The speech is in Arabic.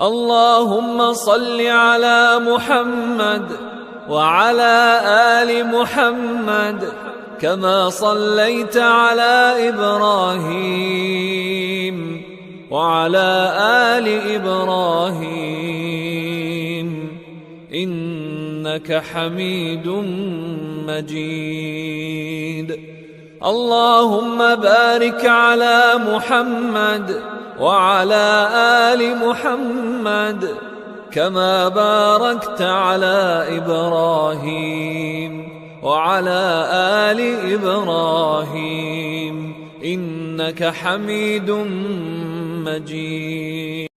اللهم صل على محمد وعلى آل محمد كما صليت على إبراهيم وعلى آل إبراهيم إنك حميد مجيد. اللهم بارك على محمد وعلى آل محمد كما باركت على إبراهيم وعلى آل إبراهيم إنك حميد مجيد.